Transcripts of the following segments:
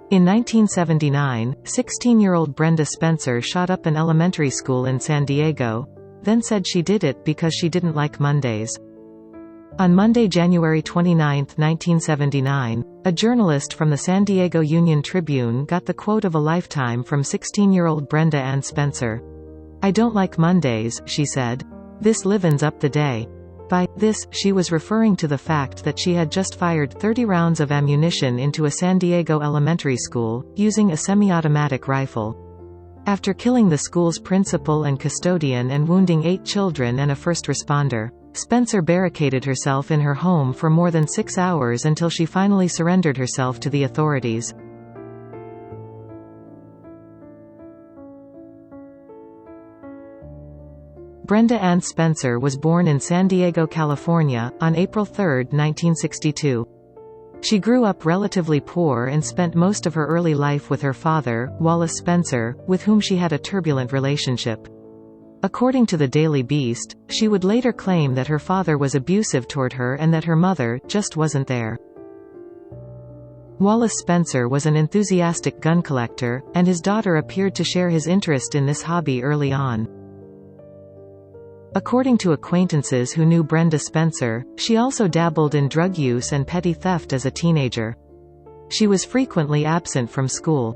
In 1979, 16-year-old Brenda Spencer shot up an elementary school in San Diego, then said she did it because she didn't like Mondays. On Monday, January 29, 1979, a journalist from the San Diego Union-Tribune got the quote of a lifetime from 16-year-old Brenda Ann Spencer. "I don't like Mondays," she said. "This livens up the day." By this, she was referring to the fact that she had just fired 30 rounds of ammunition into a San Diego elementary school, using a semi-automatic rifle. After killing the school's principal and custodian and wounding 8 children and a first responder, Spencer barricaded herself in her home for more than 6 hours until she finally surrendered herself to the authorities. Brenda Ann Spencer was born in San Diego, California, on April 3, 1962. She grew up relatively poor and spent most of her early life with her father, Wallace Spencer, with whom she had a turbulent relationship. According to the Daily Beast, she would later claim that her father was abusive toward her and that her mother just wasn't there. Wallace Spencer was an enthusiastic gun collector, and his daughter appeared to share his interest in this hobby early on. According to acquaintances who knew Brenda Spencer, she also dabbled in drug use and petty theft as a teenager. She was frequently absent from school.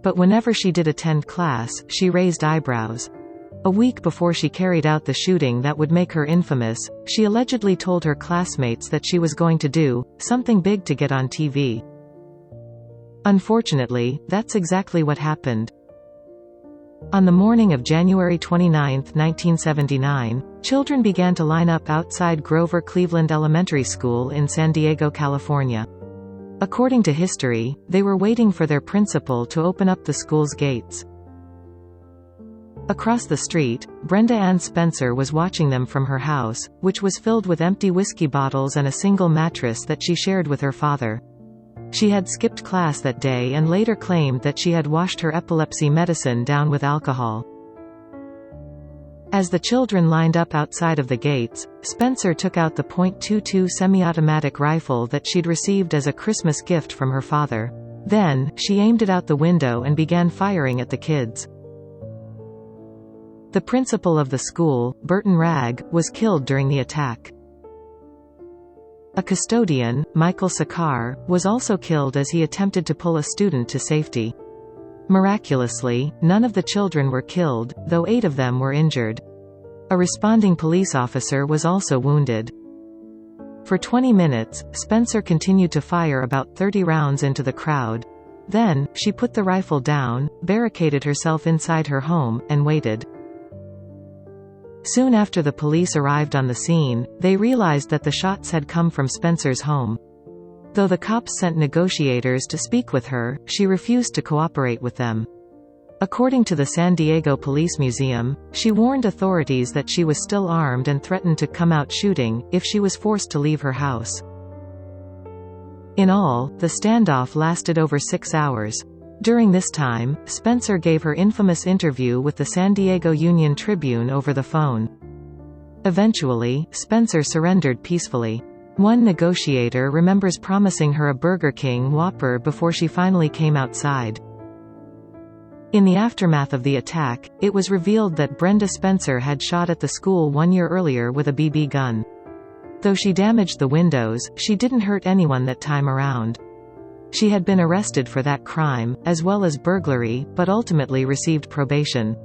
But whenever she did attend class, she raised eyebrows. A week before she carried out the shooting that would make her infamous, she allegedly told her classmates that she was going to do something big to get on TV. Unfortunately, that's exactly what happened. On the morning of January 29, 1979, children began to line up outside Grover Cleveland Elementary School in San Diego, California. According to history, they were waiting for their principal to open up the school's gates. Across the street, Brenda Ann Spencer was watching them from her house, which was filled with empty whiskey bottles and a single mattress that she shared with her father. She had skipped class that day and later claimed that she had washed her epilepsy medicine down with alcohol. As the children lined up outside of the gates, Spencer took out the .22 semi-automatic rifle that she'd received as a Christmas gift from her father. Then, she aimed it out the window and began firing at the kids. The principal of the school, Burton Ragg, was killed during the attack. A custodian, Michael Sakar, was also killed as he attempted to pull a student to safety. Miraculously, none of the children were killed, though 8 of them were injured. A responding police officer was also wounded. For 20 minutes, Spencer continued to fire about 30 rounds into the crowd. Then, she put the rifle down, barricaded herself inside her home, and waited. Soon after the police arrived on the scene, they realized that the shots had come from Spencer's home. Though the cops sent negotiators to speak with her, she refused to cooperate with them. According to the San Diego Police Museum, she warned authorities that she was still armed and threatened to come out shooting if she was forced to leave her house. In all, the standoff lasted over 6 hours. During this time, Spencer gave her infamous interview with the San Diego Union-Tribune over the phone. Eventually, Spencer surrendered peacefully. One negotiator remembers promising her a Burger King Whopper before she finally came outside. In the aftermath of the attack, it was revealed that Brenda Spencer had shot at the school 1 year earlier with a BB gun. Though she damaged the windows, she didn't hurt anyone that time around. She had been arrested for that crime, as well as burglary, but ultimately received probation.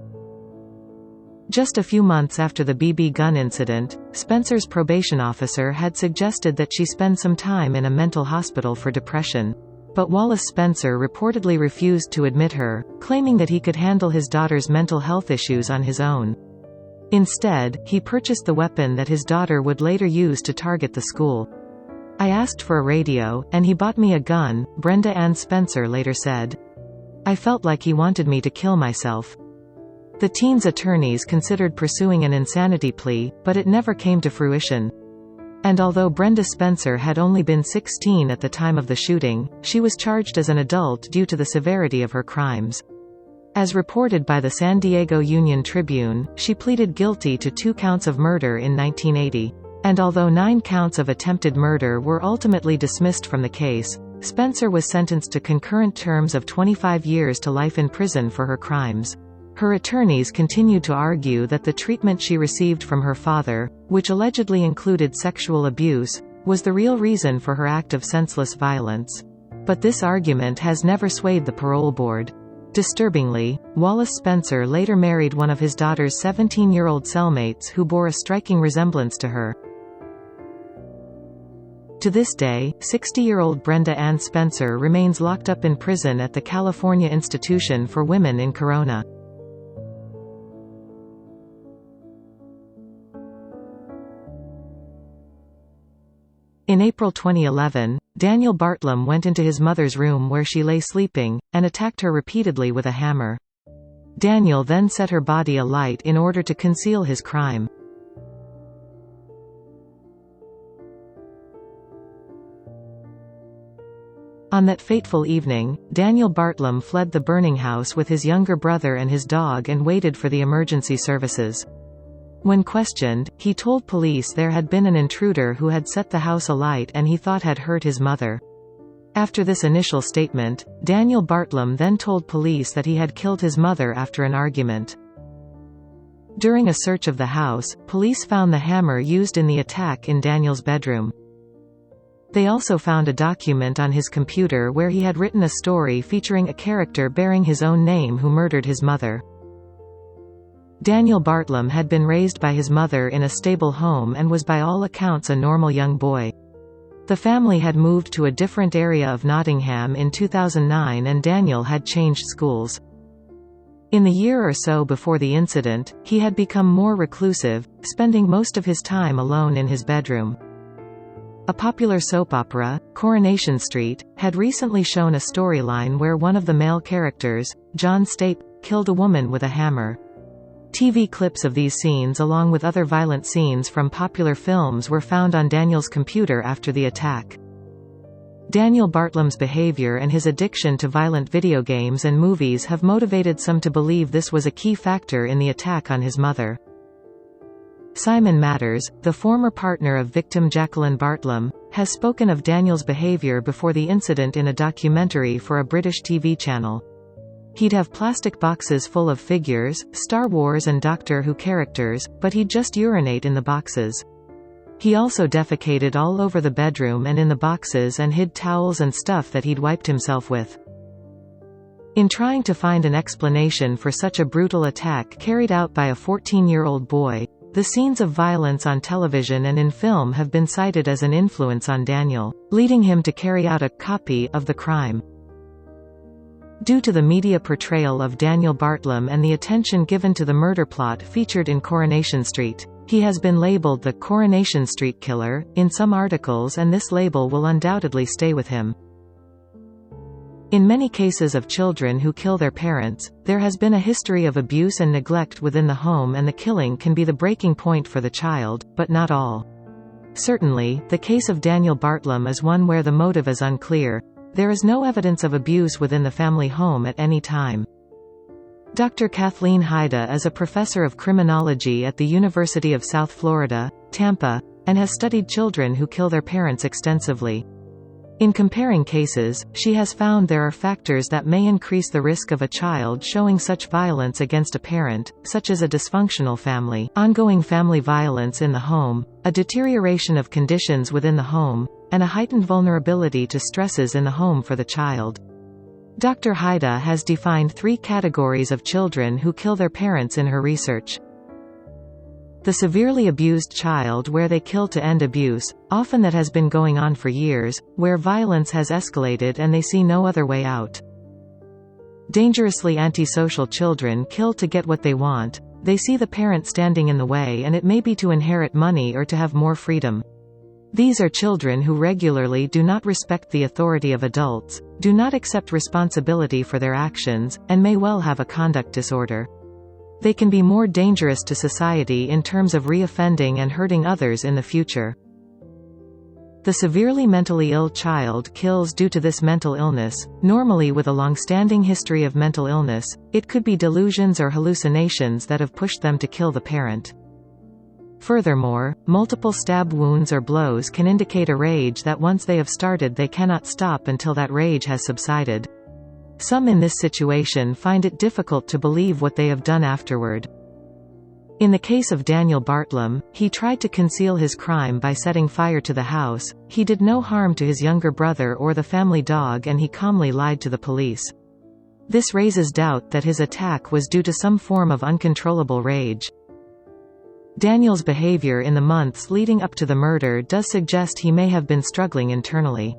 Just a few months after the BB gun incident, Spencer's probation officer had suggested that she spend some time in a mental hospital for depression. But Wallace Spencer reportedly refused to admit her, claiming that he could handle his daughter's mental health issues on his own. Instead, he purchased the weapon that his daughter would later use to target the school. "I asked for a radio, and he bought me a gun," Brenda Ann Spencer later said. "I felt like he wanted me to kill myself." The teen's attorneys considered pursuing an insanity plea, but it never came to fruition. And although Brenda Spencer had only been 16 at the time of the shooting, she was charged as an adult due to the severity of her crimes. As reported by the San Diego Union-Tribune, she pleaded guilty to 2 counts of murder in 1980. And although 9 counts of attempted murder were ultimately dismissed from the case, Spencer was sentenced to concurrent terms of 25 years to life in prison for her crimes. Her attorneys continued to argue that the treatment she received from her father, which allegedly included sexual abuse, was the real reason for her act of senseless violence. But this argument has never swayed the parole board. Disturbingly, Wallace Spencer later married one of his daughter's 17-year-old cellmates who bore a striking resemblance to her. To this day, 60-year-old Brenda Ann Spencer remains locked up in prison at the California Institution for Women in Corona. In April 2011, Daniel Bartlam went into his mother's room where she lay sleeping, and attacked her repeatedly with a hammer. Daniel then set her body alight in order to conceal his crime. On that fateful evening, Daniel Bartlam fled the burning house with his younger brother and his dog and waited for the emergency services. When questioned, he told police there had been an intruder who had set the house alight and he thought had hurt his mother. After this initial statement, Daniel Bartlam then told police that he had killed his mother after an argument. During a search of the house, police found the hammer used in the attack in Daniel's bedroom. They also found a document on his computer where he had written a story featuring a character bearing his own name who murdered his mother. Daniel Bartlam had been raised by his mother in a stable home and was by all accounts a normal young boy. The family had moved to a different area of Nottingham in 2009 and Daniel had changed schools. In the year or so before the incident, he had become more reclusive, spending most of his time alone in his bedroom. A popular soap opera, Coronation Street, had recently shown a storyline where one of the male characters, John Stape, killed a woman with a hammer. TV clips of these scenes along with other violent scenes from popular films were found on Daniel's computer after the attack. Daniel Bartlam's behavior and his addiction to violent video games and movies have motivated some to believe this was a key factor in the attack on his mother. Simon Matters, the former partner of victim Jacqueline Bartlam, has spoken of Daniel's behavior before the incident in a documentary for a British TV channel. He'd have plastic boxes full of figures, Star Wars and Doctor Who characters, but he'd just urinate in the boxes. He also defecated all over the bedroom and in the boxes and hid towels and stuff that he'd wiped himself with. In trying to find an explanation for such a brutal attack carried out by a 14-year-old boy, the scenes of violence on television and in film have been cited as an influence on Daniel, leading him to carry out a copy of the crime. Due to the media portrayal of Daniel Bartlam and the attention given to the murder plot featured in Coronation Street, he has been labeled the Coronation Street Killer in some articles, and this label will undoubtedly stay with him. In many cases of children who kill their parents, there has been a history of abuse and neglect within the home, and the killing can be the breaking point for the child, but not all. Certainly, the case of Daniel Bartlam is one where the motive is unclear. There is no evidence of abuse within the family home at any time. Dr. Kathleen Haida is a professor of criminology at the University of South Florida, Tampa, and has studied children who kill their parents extensively. In comparing cases, she has found there are factors that may increase the risk of a child showing such violence against a parent, such as a dysfunctional family, ongoing family violence in the home, a deterioration of conditions within the home, and a heightened vulnerability to stresses in the home for the child. Dr. Haida has defined 3 categories of children who kill their parents in her research. The severely abused child, where they kill to end abuse, often that has been going on for years, where violence has escalated and they see no other way out. Dangerously antisocial children kill to get what they want. They see the parent standing in the way, and it may be to inherit money or to have more freedom. These are children who regularly do not respect the authority of adults, do not accept responsibility for their actions, and may well have a conduct disorder. They can be more dangerous to society in terms of reoffending and hurting others in the future. The severely mentally ill child kills due to this mental illness, normally with a long-standing history of mental illness. It could be delusions or hallucinations that have pushed them to kill the parent. Furthermore, multiple stab wounds or blows can indicate a rage that once they have started they cannot stop until that rage has subsided. Some in this situation find it difficult to believe what they have done afterward. In the case of Daniel Bartlam, he tried to conceal his crime by setting fire to the house. He did no harm to his younger brother or the family dog, and he calmly lied to the police. This raises doubt that his attack was due to some form of uncontrollable rage. Daniel's behavior in the months leading up to the murder does suggest he may have been struggling internally.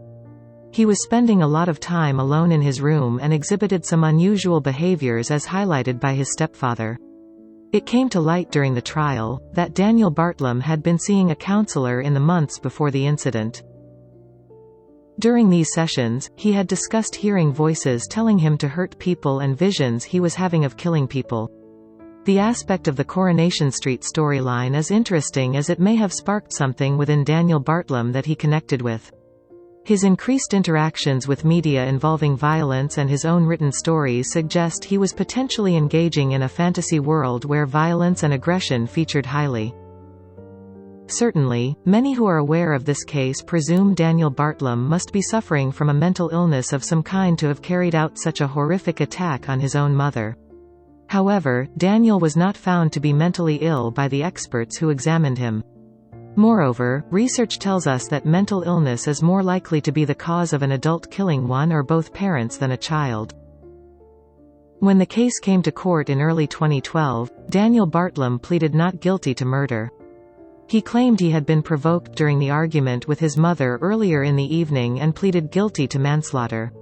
He was spending a lot of time alone in his room and exhibited some unusual behaviors as highlighted by his stepfather. It came to light during the trial that Daniel Bartlam had been seeing a counselor in the months before the incident. During these sessions, he had discussed hearing voices telling him to hurt people and visions he was having of killing people. The aspect of the Coronation Street storyline is interesting as it may have sparked something within Daniel Bartlam that he connected with. His increased interactions with media involving violence and his own written stories suggest he was potentially engaging in a fantasy world where violence and aggression featured highly. Certainly, many who are aware of this case presume Daniel Bartlam must be suffering from a mental illness of some kind to have carried out such a horrific attack on his own mother. However, Daniel was not found to be mentally ill by the experts who examined him. Moreover, research tells us that mental illness is more likely to be the cause of an adult killing one or both parents than a child. When the case came to court in early 2012, Daniel Bartlam pleaded not guilty to murder. He claimed he had been provoked during the argument with his mother earlier in the evening and pleaded guilty to manslaughter.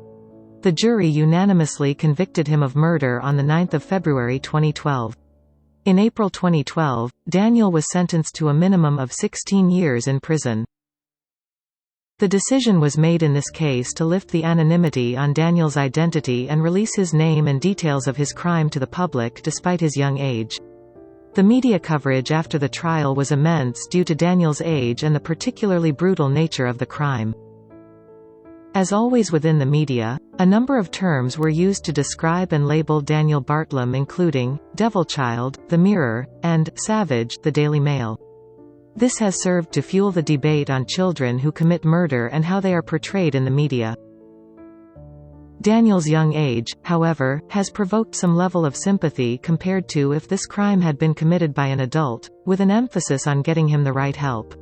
The jury unanimously convicted him of murder on 9 February 2012. In April 2012, Daniel was sentenced to a minimum of 16 years in prison. The decision was made in this case to lift the anonymity on Daniel's identity and release his name and details of his crime to the public despite his young age. The media coverage after the trial was immense due to Daniel's age and the particularly brutal nature of the crime. As always within the media, a number of terms were used to describe and label Daniel Bartlam, including Devilchild, The Mirror, and Savage, The Daily Mail. This has served to fuel the debate on children who commit murder and how they are portrayed in the media. Daniel's young age, however, has provoked some level of sympathy compared to if this crime had been committed by an adult, with an emphasis on getting him the right help.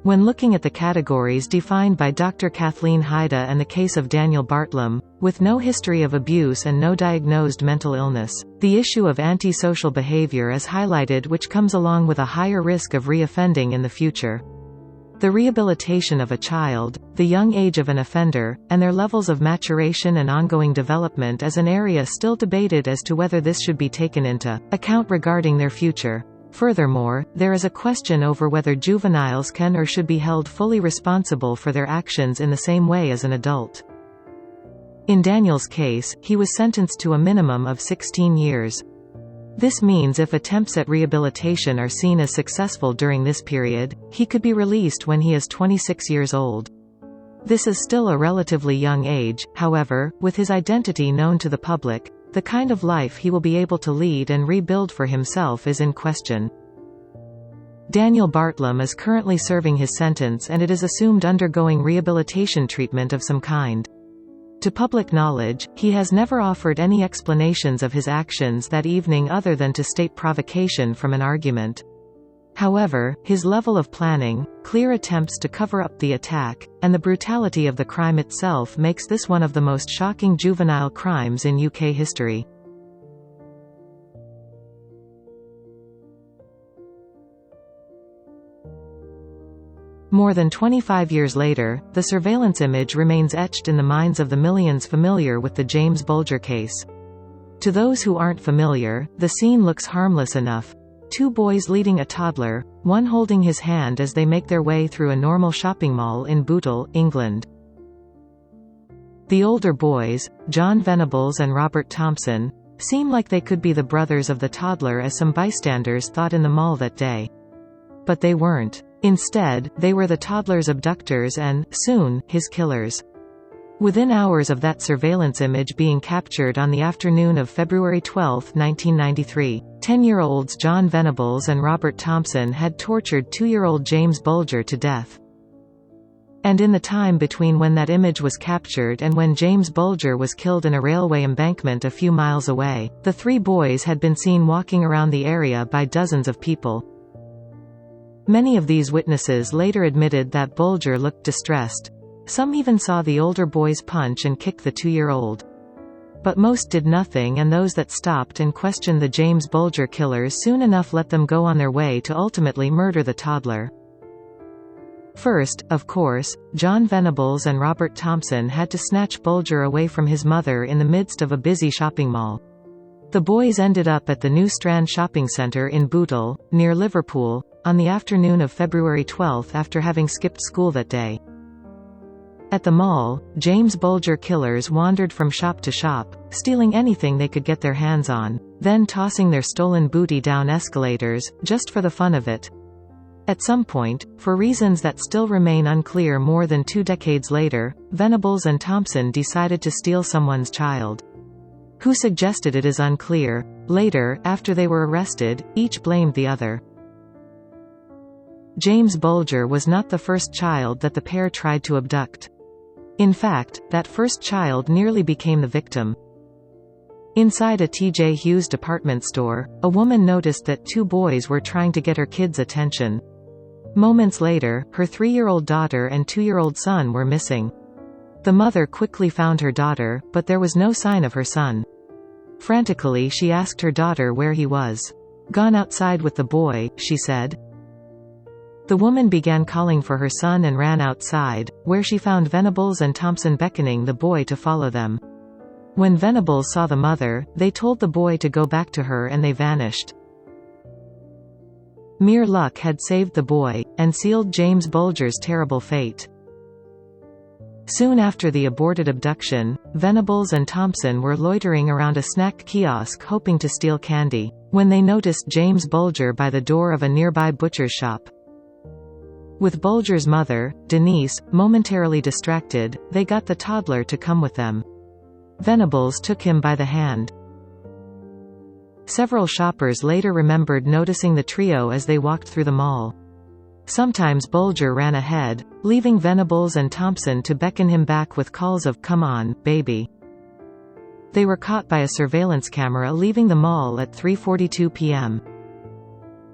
When looking at the categories defined by Dr. Kathleen Haida and the case of Daniel Bartlam, with no history of abuse and no diagnosed mental illness, the issue of antisocial behavior is highlighted, which comes along with a higher risk of reoffending in the future. The rehabilitation of a child, the young age of an offender, and their levels of maturation and ongoing development is an area still debated as to whether this should be taken into account regarding their future. Furthermore, there is a question over whether juveniles can or should be held fully responsible for their actions in the same way as an adult. In Daniel's case, he was sentenced to a minimum of 16 years. This means if attempts at rehabilitation are seen as successful during this period, he could be released when he is 26 years old. This is still a relatively young age, however, with his identity known to the public, the kind of life he will be able to lead and rebuild for himself is in question. Daniel Bartlam is currently serving his sentence and it is assumed undergoing rehabilitation treatment of some kind. To public knowledge, he has never offered any explanations of his actions that evening other than to state provocation from an argument. However, his level of planning, clear attempts to cover up the attack, and the brutality of the crime itself makes this one of the most shocking juvenile crimes in UK history. More than 25 years later, the surveillance image remains etched in the minds of the millions familiar with the James Bulger case. To those who aren't familiar, the scene looks harmless enough. Two boys leading a toddler, one holding his hand as they make their way through a normal shopping mall in Bootle, England. The older boys, John Venables and Robert Thompson, seem like they could be the brothers of the toddler as some bystanders thought in the mall that day. But they weren't. Instead, they were the toddler's abductors and, soon, his killers. Within hours of that surveillance image being captured on the afternoon of February 12, 1993, 10-year-olds John Venables and Robert Thompson had tortured 2-year-old James Bulger to death. And in the time between when that image was captured and when James Bulger was killed in a railway embankment a few miles away, the three boys had been seen walking around the area by dozens of people. Many of these witnesses later admitted that Bulger looked distressed. Some even saw the older boys punch and kick the 2-year-old. But most did nothing, and those that stopped and questioned the James Bulger killers soon enough let them go on their way to ultimately murder the toddler. First, of course, John Venables and Robert Thompson had to snatch Bulger away from his mother in the midst of a busy shopping mall. The boys ended up at the New Strand shopping centre in Bootle, near Liverpool, on the afternoon of February 12 after having skipped school that day. At the mall, James Bulger killers wandered from shop to shop, stealing anything they could get their hands on, then tossing their stolen booty down escalators, just for the fun of it. At some point, for reasons that still remain unclear more than 2 decades later, Venables and Thompson decided to steal someone's child. Who suggested it is unclear. Later, after they were arrested, each blamed the other. James Bulger was not the first child that the pair tried to abduct. In fact, that first child nearly became the victim. Inside a T.J. Hughes department store, a woman noticed that 2 boys were trying to get her kids' attention. Moments later, her 3-year-old daughter and 2-year-old son were missing. The mother quickly found her daughter, but there was no sign of her son. Frantically, she asked her daughter where he was. "Gone outside with the boy," she said. The woman began calling for her son and ran outside, where she found Venables and Thompson beckoning the boy to follow them. When Venables saw the mother, they told the boy to go back to her and they vanished. Mere luck had saved the boy, and sealed James Bulger's terrible fate. Soon after the aborted abduction, Venables and Thompson were loitering around a snack kiosk hoping to steal candy, when they noticed James Bulger by the door of a nearby butcher's shop. With Bulger's mother, Denise, momentarily distracted, they got the toddler to come with them. Venables took him by the hand. Several shoppers later remembered noticing the trio as they walked through the mall. Sometimes Bulger ran ahead, leaving Venables and Thompson to beckon him back with calls of "Come on, baby." They were caught by a surveillance camera leaving the mall at 3:42 p.m.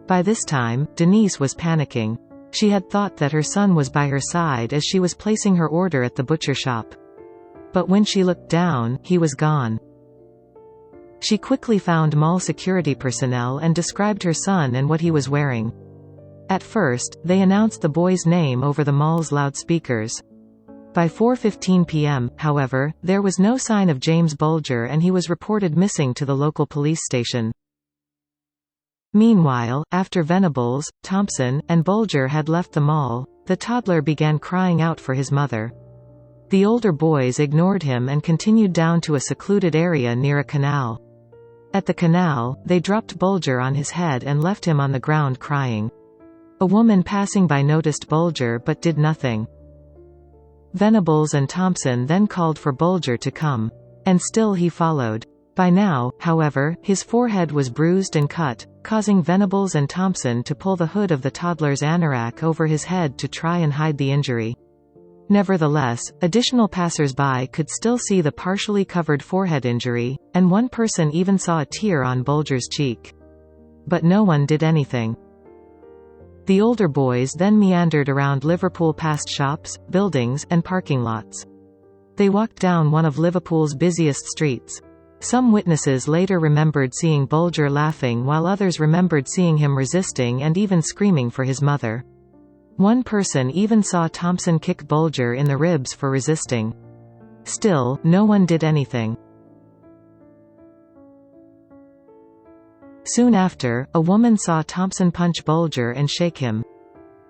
By this time, Denise was panicking. She had thought that her son was by her side as she was placing her order at the butcher shop. But when she looked down, he was gone. She quickly found mall security personnel and described her son and what he was wearing. At first, they announced the boy's name over the mall's loudspeakers. By 4:15 p.m., however, there was no sign of James Bulger and he was reported missing to the local police station. Meanwhile, after Venables, Thompson, and Bulger had left the mall, the toddler began crying out for his mother. The older boys ignored him and continued down to a secluded area near a canal. At the canal, they dropped Bulger on his head and left him on the ground crying. A woman passing by noticed Bulger but did nothing. Venables and Thompson then called for Bulger to come. And still he followed. By now, however, his forehead was bruised and cut, causing Venables and Thompson to pull the hood of the toddler's anorak over his head to try and hide the injury. Nevertheless, additional passers-by could still see the partially covered forehead injury, and one person even saw a tear on Bulger's cheek. But no one did anything. The older boys then meandered around Liverpool past shops, buildings, and parking lots. They walked down one of Liverpool's busiest streets. Some witnesses later remembered seeing Bulger laughing while others remembered seeing him resisting and even screaming for his mother. One person even saw Thompson kick Bulger in the ribs for resisting. Still, no one did anything. Soon after, a woman saw Thompson punch Bulger and shake him.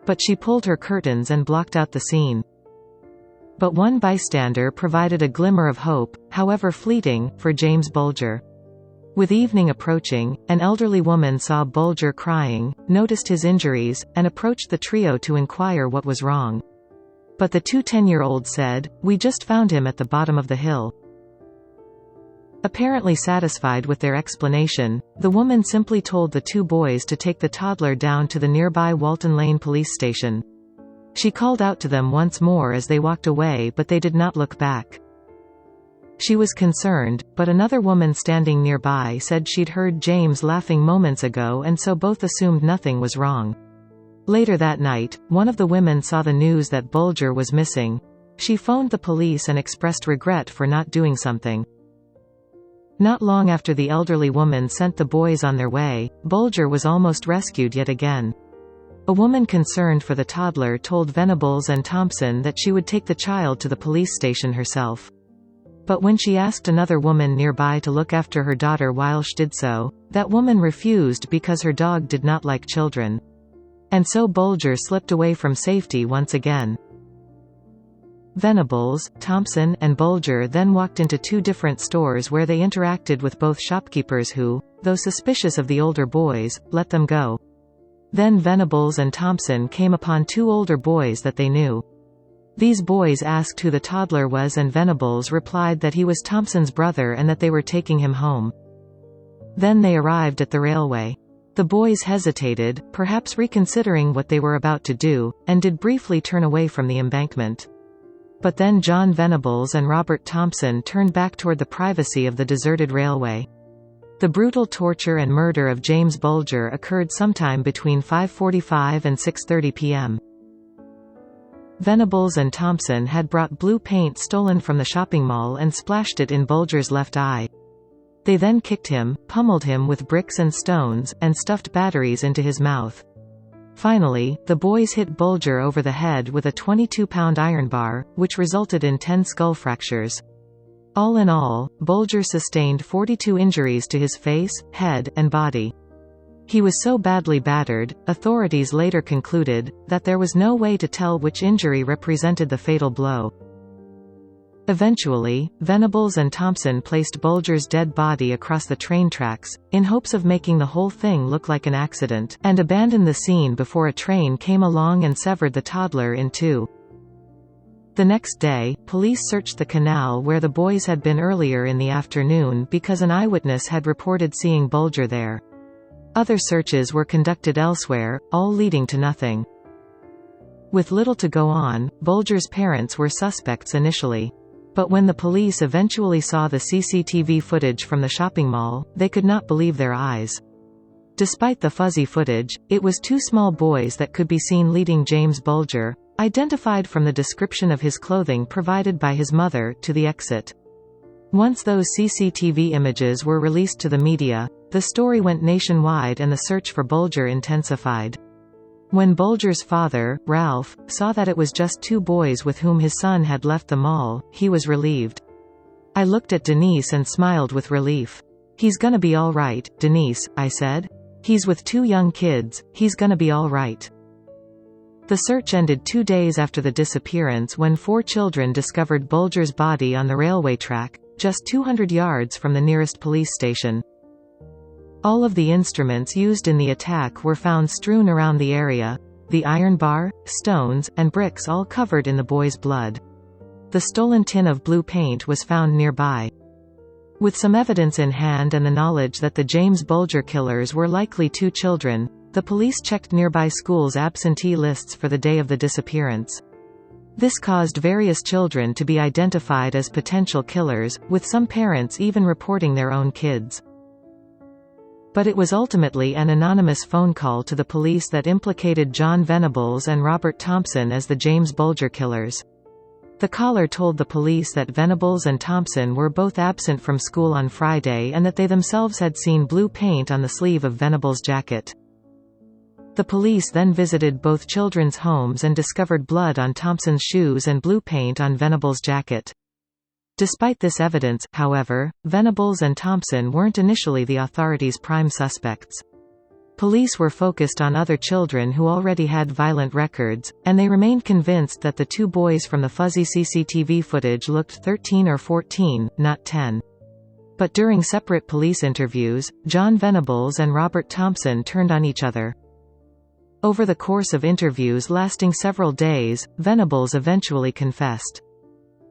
But she pulled her curtains and blocked out the scene. But one bystander provided a glimmer of hope, however fleeting, for James Bulger. With evening approaching, an elderly woman saw Bulger crying, noticed his injuries, and approached the trio to inquire what was wrong. But the two 10-year-olds said, "We just found him at the bottom of the hill." Apparently satisfied with their explanation, the woman simply told the two boys to take the toddler down to the nearby Walton Lane police station. She called out to them once more as they walked away, but they did not look back. She was concerned, but another woman standing nearby said she'd heard James laughing moments ago, and so both assumed nothing was wrong. Later that night, one of the women saw the news that Bulger was missing. She phoned the police and expressed regret for not doing something. Not long after the elderly woman sent the boys on their way, Bulger was almost rescued yet again. A woman concerned for the toddler told Venables and Thompson that she would take the child to the police station herself. But when she asked another woman nearby to look after her daughter while she did so, that woman refused because her dog did not like children. And so Bulger slipped away from safety once again. Venables, Thompson, and Bulger then walked into two different stores where they interacted with both shopkeepers who, though suspicious of the older boys, let them go. Then Venables and Thompson came upon two older boys that they knew. These boys asked who the toddler was, and Venables replied that he was Thompson's brother and that they were taking him home. Then they arrived at the railway. The boys hesitated, perhaps reconsidering what they were about to do, and did briefly turn away from the embankment. But then John Venables and Robert Thompson turned back toward the privacy of the deserted railway. The brutal torture and murder of James Bulger occurred sometime between 5:45 and 6:30 p.m. Venables and Thompson had brought blue paint stolen from the shopping mall and splashed it in Bulger's left eye. They then kicked him, pummeled him with bricks and stones, and stuffed batteries into his mouth. Finally, the boys hit Bulger over the head with a 22-pound iron bar, which resulted in 10 skull fractures. All in all, Bulger sustained 42 injuries to his face, head, and body. He was so badly battered, authorities later concluded, that there was no way to tell which injury represented the fatal blow. Eventually, Venables and Thompson placed Bulger's dead body across the train tracks, in hopes of making the whole thing look like an accident, and abandoned the scene before a train came along and severed the toddler in two. The next day, police searched the canal where the boys had been earlier in the afternoon because an eyewitness had reported seeing Bulger there. Other searches were conducted elsewhere, all leading to nothing. With little to go on, Bulger's parents were suspects initially. But when the police eventually saw the CCTV footage from the shopping mall, they could not believe their eyes. Despite the fuzzy footage, it was two small boys that could be seen leading James Bulger, identified from the description of his clothing provided by his mother, to the exit. Once those CCTV images were released to the media, the story went nationwide and the search for Bulger intensified. When Bulger's father, Ralph, saw that it was just two boys with whom his son had left the mall, he was relieved. I looked at Denise and smiled with relief. "He's gonna be all right, Denise," I said. "He's with two young kids, he's gonna be all right." The search ended 2 days after the disappearance when 4 children discovered Bulger's body on the railway track, just 200 yards from the nearest police station. All of the instruments used in the attack were found strewn around the area, the iron bar, stones, and bricks all covered in the boys' blood. The stolen tin of blue paint was found nearby. With some evidence in hand and the knowledge that the James Bulger killers were likely 2 children, the police checked nearby schools' absentee lists for the day of the disappearance. This caused various children to be identified as potential killers, with some parents even reporting their own kids. But it was ultimately an anonymous phone call to the police that implicated John Venables and Robert Thompson as the James Bulger killers. The caller told the police that Venables and Thompson were both absent from school on Friday and that they themselves had seen blue paint on the sleeve of Venables' jacket. The police then visited both children's homes and discovered blood on Thompson's shoes and blue paint on Venables' jacket. Despite this evidence, however, Venables and Thompson weren't initially the authorities' prime suspects. Police were focused on other children who already had violent records, and they remained convinced that the 2 boys from the fuzzy CCTV footage looked 13 or 14, not 10. But during separate police interviews, John Venables and Robert Thompson turned on each other. Over the course of interviews lasting several days, Venables eventually confessed.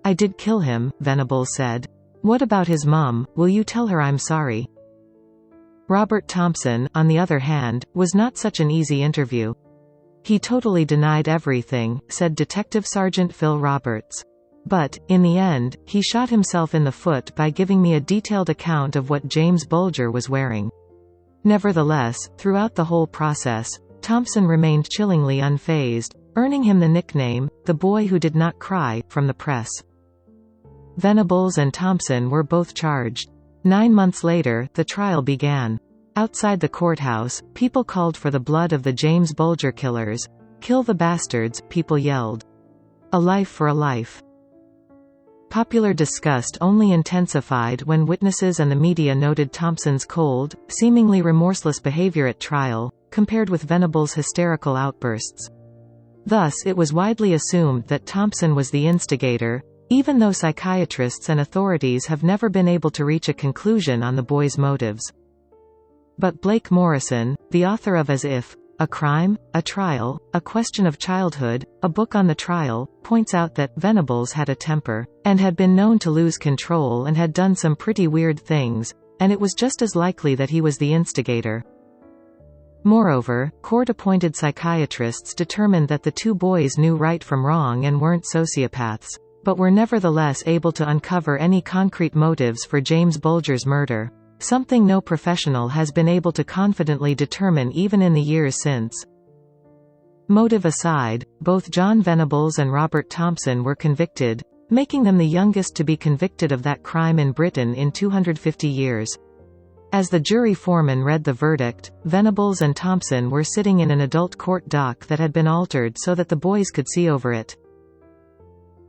"I did kill him," Venables said. "What about his mom? Will you tell her I'm sorry?" Robert Thompson, on the other hand, was not such an easy interview. "He totally denied everything," said Detective Sergeant Phil Roberts. "But, in the end, he shot himself in the foot by giving me a detailed account of what James Bulger was wearing." Nevertheless, throughout the whole process, Thompson remained chillingly unfazed, earning him the nickname, "the boy who did not cry," from the press. Venables and Thompson were both charged. 9 months later, the trial began. Outside the courthouse, people called for the blood of the James Bulger killers. "Kill the bastards," people yelled. "A life for a life." Popular disgust only intensified when witnesses and the media noted Thompson's cold, seemingly remorseless behavior at trial, compared with Venables' hysterical outbursts. Thus it was widely assumed that Thompson was the instigator, even though psychiatrists and authorities have never been able to reach a conclusion on the boy's motives. But Blake Morrison, the author of As If, A Crime, A Trial, A Question of Childhood, a book on the trial, points out that Venables had a temper, and had been known to lose control and had done some pretty weird things, and it was just as likely that he was the instigator. Moreover, court-appointed psychiatrists determined that the two boys knew right from wrong and weren't sociopaths, but were nevertheless able to uncover any concrete motives for James Bulger's murder. Something no professional has been able to confidently determine even in the years since. Motive aside, both John Venables and Robert Thompson were convicted, making them the youngest to be convicted of that crime in Britain in 250 years. As the jury foreman read the verdict, Venables and Thompson were sitting in an adult court dock that had been altered so that the boys could see over it.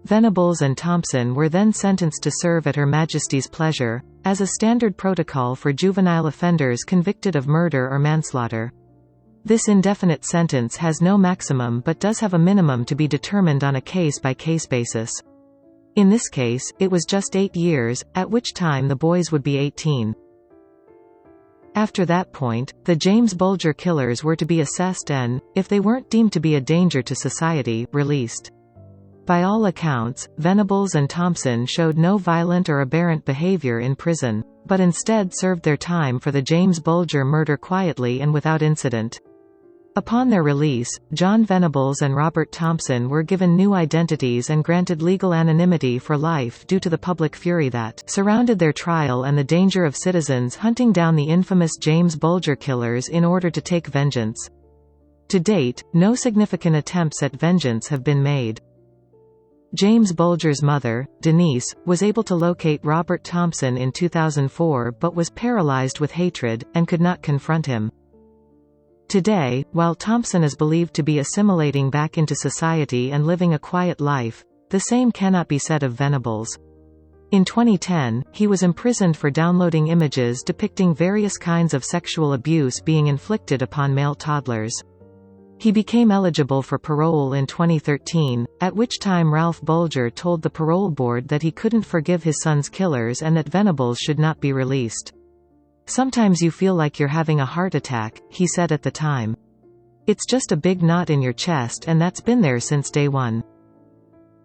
Venables and Thompson were then sentenced to serve at Her Majesty's pleasure, as a standard protocol for juvenile offenders convicted of murder or manslaughter. This indefinite sentence has no maximum but does have a minimum to be determined on a case-by-case basis. In this case, it was just 8 years, at which time the boys would be 18. After that point, the James Bulger killers were to be assessed and, if they weren't deemed to be a danger to society, released. By all accounts, Venables and Thompson showed no violent or aberrant behavior in prison, but instead served their time for the James Bulger murder quietly and without incident. Upon their release, John Venables and Robert Thompson were given new identities and granted legal anonymity for life due to the public fury that surrounded their trial and the danger of citizens hunting down the infamous James Bulger killers in order to take vengeance. To date, no significant attempts at vengeance have been made. James Bulger's mother, Denise, was able to locate Robert Thompson in 2004 but was paralyzed with hatred, and could not confront him. Today, while Thompson is believed to be assimilating back into society and living a quiet life, the same cannot be said of Venables. In 2010, he was imprisoned for downloading images depicting various kinds of sexual abuse being inflicted upon male toddlers. He became eligible for parole in 2013, at which time Ralph Bulger told the parole board that he couldn't forgive his son's killers and that Venables should not be released. "Sometimes you feel like you're having a heart attack," he said at the time. "It's just a big knot in your chest and that's been there since day one."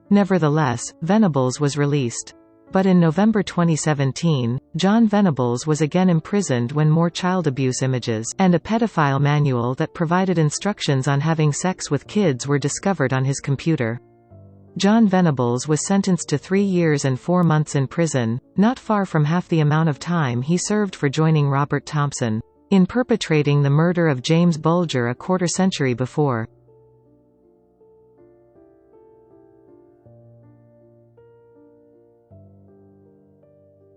Nevertheless, Venables was released. But in November 2017, John Venables was again imprisoned when more child abuse images and a pedophile manual that provided instructions on having sex with kids were discovered on his computer. John Venables was sentenced to 3 years and 4 months in prison, not far from half the amount of time he served for joining Robert Thompson in perpetrating the murder of James Bulger a quarter-century before.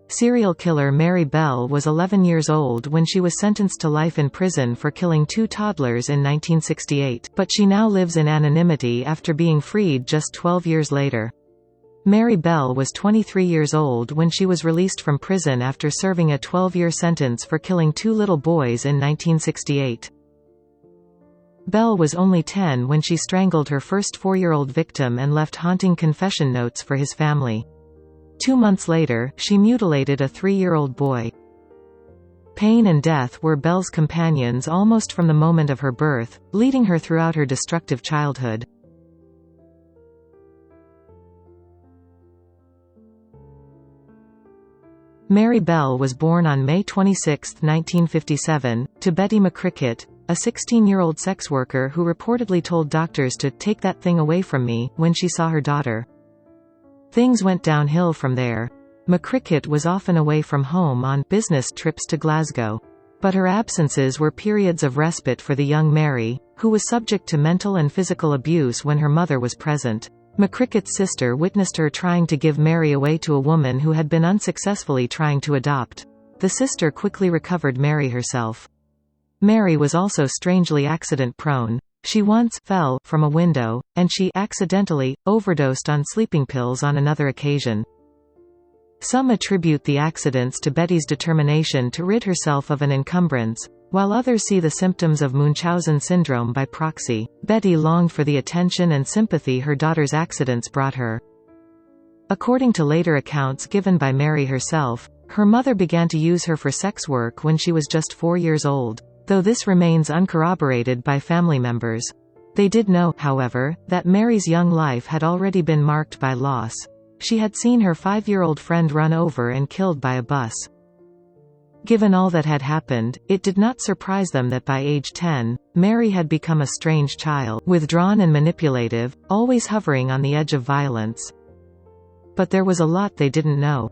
Serial killer Mary Bell was 11 years old when she was sentenced to life in prison for killing 2 toddlers in 1968, but she now lives in anonymity after being freed just 12 years later. Mary Bell was 23 years old when she was released from prison after serving a 12-year sentence for killing 2 little boys in 1968. Bell was only 10 when she strangled her first 4-year-old victim and left haunting confession notes for his family. 2 months later, she mutilated a 3-year-old boy. Pain and death were Belle's companions almost from the moment of her birth, leading her throughout her destructive childhood. Mary Bell was born on May 26, 1957, to Betty McCricket, a 16-year-old sex worker who reportedly told doctors to "take that thing away from me" when she saw her daughter. Things went downhill from there. McCricket was often away from home on business trips to Glasgow. But her absences were periods of respite for the young Mary, who was subject to mental and physical abuse when her mother was present. McCricket's sister witnessed her trying to give Mary away to a woman who had been unsuccessfully trying to adopt. The sister quickly recovered Mary herself. Mary was also strangely accident-prone. She once fell from a window, and she accidentally overdosed on sleeping pills on another occasion. Some attribute the accidents to Betty's determination to rid herself of an encumbrance, while others see the symptoms of Munchausen syndrome by proxy. Betty longed for the attention and sympathy her daughter's accidents brought her. According to later accounts given by Mary herself, her mother began to use her for sex work when she was just 4 years old, though this remains uncorroborated by family members. They did know, however, that Mary's young life had already been marked by loss. She had seen her 5-year-old friend run over and killed by a bus. Given all that had happened, it did not surprise them that by age 10, Mary had become a strange child, withdrawn and manipulative, always hovering on the edge of violence. But there was a lot they didn't know.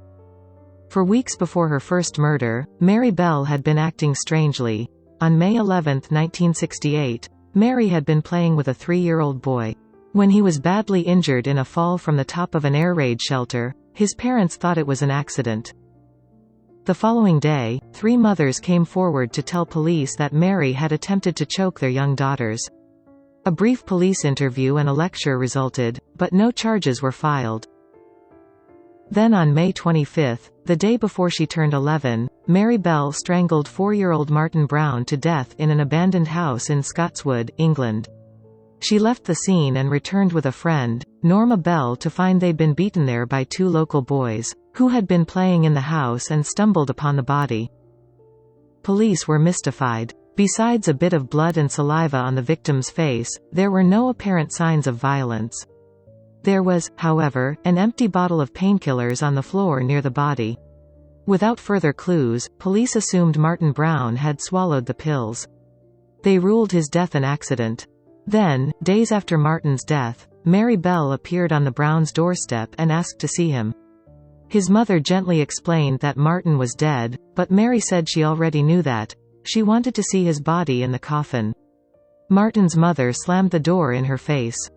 For weeks before her first murder, Mary Bell had been acting strangely. On May 11, 1968, Mary had been playing with a 3-year-old boy. When he was badly injured in a fall from the top of an air raid shelter, his parents thought it was an accident. The following day, 3 mothers came forward to tell police that Mary had attempted to choke their young daughters. A brief police interview and a lecture resulted, but no charges were filed. Then on May 25, the day before she turned 11, Mary Bell strangled 4-year-old Martin Brown to death in an abandoned house in Scotswood, England. She left the scene and returned with a friend, Norma Bell, to find they'd been beaten there by 2 local boys, who had been playing in the house and stumbled upon the body. Police were mystified. Besides a bit of blood and saliva on the victim's face, there were no apparent signs of violence. There was, however, an empty bottle of painkillers on the floor near the body. Without further clues, police assumed Martin Brown had swallowed the pills. They ruled his death an accident. Then, days after Martin's death, Mary Bell appeared on the Browns' doorstep and asked to see him. His mother gently explained that Martin was dead, but Mary said she already knew that. She wanted to see his body in the coffin. Martin's mother slammed the door in her face.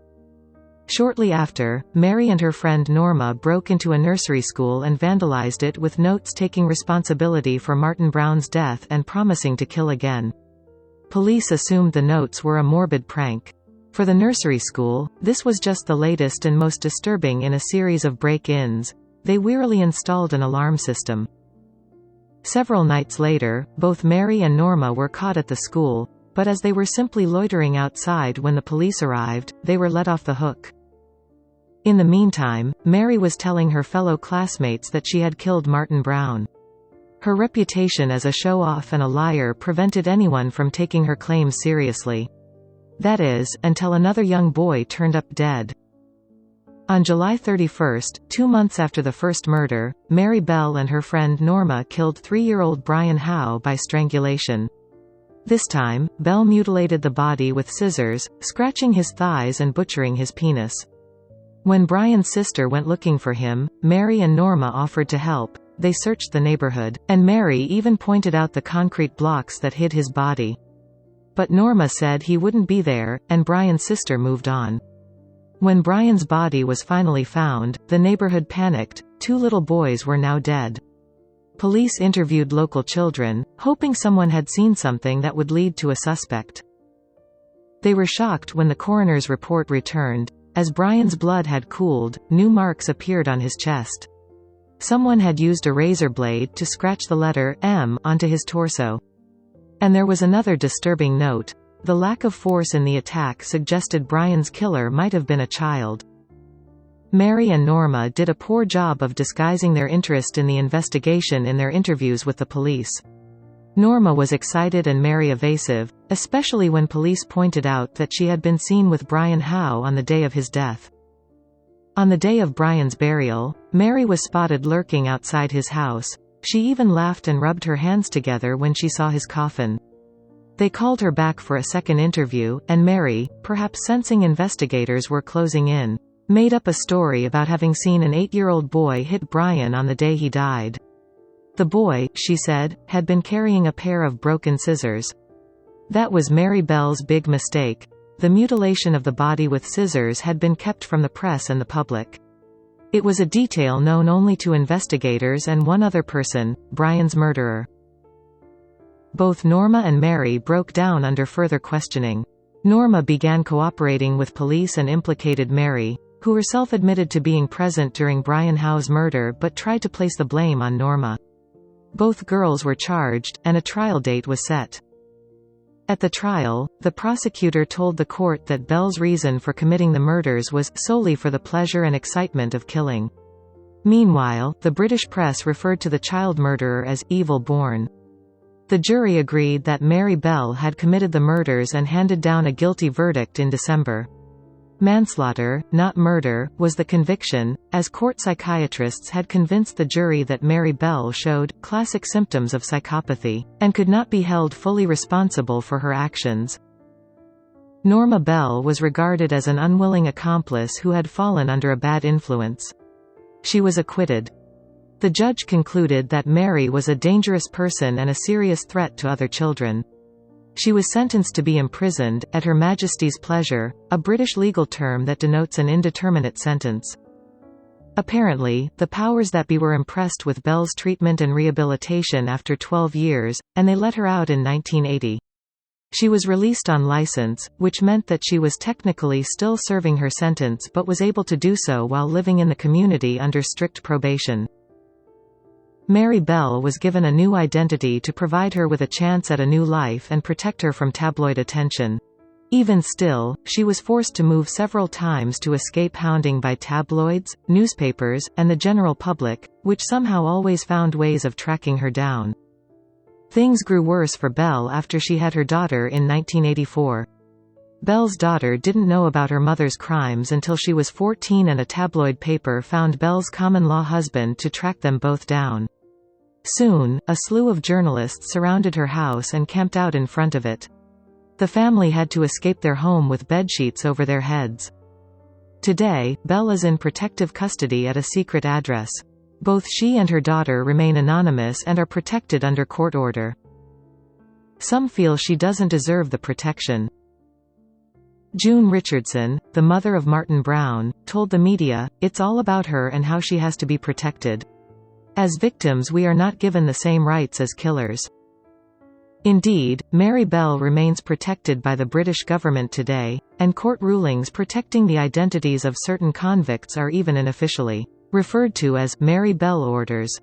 Shortly after, Mary and her friend Norma broke into a nursery school and vandalized it with notes taking responsibility for Martin Brown's death and promising to kill again. Police assumed the notes were a morbid prank. For the nursery school, this was just the latest and most disturbing in a series of break-ins. They wearily installed an alarm system. Several nights later, both Mary and Norma were caught at the school, but as they were simply loitering outside when the police arrived, they were let off the hook. In the meantime, Mary was telling her fellow classmates that she had killed Martin Brown. Her reputation as a show-off and a liar prevented anyone from taking her claims seriously. That is, until another young boy turned up dead. On July 31, 2 months after the first murder, Mary Bell and her friend Norma killed 3-year-old Brian Howe by strangulation. This time, Bell mutilated the body with scissors, scratching his thighs and butchering his penis. When Brian's sister went looking for him, Mary and Norma offered to help. They searched the neighborhood, and Mary even pointed out the concrete blocks that hid his body. But Norma said he wouldn't be there, and Brian's sister moved on. When Brian's body was finally found, the neighborhood panicked. 2 little boys were now dead. Police interviewed local children, hoping someone had seen something that would lead to a suspect. They were shocked when the coroner's report returned. As Brian's blood had cooled, new marks appeared on his chest. Someone had used a razor blade to scratch the letter M onto his torso. And there was another disturbing note. The lack of force in the attack suggested Brian's killer might have been a child. Mary and Norma did a poor job of disguising their interest in the investigation in their interviews with the police. Norma was excited and Mary evasive, especially when police pointed out that she had been seen with Brian Howe on the day of his death. On the day of Brian's burial, Mary was spotted lurking outside his house. She even laughed and rubbed her hands together when she saw his coffin. They called her back for a second interview, and Mary, perhaps sensing investigators were closing in, made up a story about having seen an 8-year-old boy hit Brian on the day he died. The boy, she said, had been carrying a pair of broken scissors. That was Mary Bell's big mistake. The mutilation of the body with scissors had been kept from the press and the public. It was a detail known only to investigators and one other person, Brian's murderer. Both Norma and Mary broke down under further questioning. Norma began cooperating with police and implicated Mary, who herself admitted to being present during Brian Howe's murder but tried to place the blame on Norma. Both girls were charged, and a trial date was set. At the trial, the prosecutor told the court that Bell's reason for committing the murders was solely for the pleasure and excitement of killing. Meanwhile, the British press referred to the child murderer as evil born. The jury agreed that Mary Bell had committed the murders and handed down a guilty verdict in December. Manslaughter, not murder, was the conviction, as court psychiatrists had convinced the jury that Mary Bell showed classic symptoms of psychopathy, and could not be held fully responsible for her actions. Norma Bell was regarded as an unwilling accomplice who had fallen under a bad influence. She was acquitted. The judge concluded that Mary was a dangerous person and a serious threat to other children. She was sentenced to be imprisoned, at Her Majesty's pleasure, a British legal term that denotes an indeterminate sentence. Apparently, the powers that be were impressed with Bell's treatment and rehabilitation after 12 years, and they let her out in 1980. She was released on license, which meant that she was technically still serving her sentence but was able to do so while living in the community under strict probation. Mary Bell was given a new identity to provide her with a chance at a new life and protect her from tabloid attention. Even still, she was forced to move several times to escape hounding by tabloids, newspapers, and the general public, which somehow always found ways of tracking her down. Things grew worse for Bell after she had her daughter in 1984. Bell's daughter didn't know about her mother's crimes until she was 14 and a tabloid paper found Bell's common-law husband to track them both down. Soon, a slew of journalists surrounded her house and camped out in front of it. The family had to escape their home with bedsheets over their heads. Today, Bell is in protective custody at a secret address. Both she and her daughter remain anonymous and are protected under court order. Some feel she doesn't deserve the protection. June Richardson, the mother of Martin Brown, told the media, "It's all about her and how she has to be protected. As victims we are not given the same rights as killers." Indeed, Mary Bell remains protected by the British government today, and court rulings protecting the identities of certain convicts are even unofficially referred to as Mary Bell orders.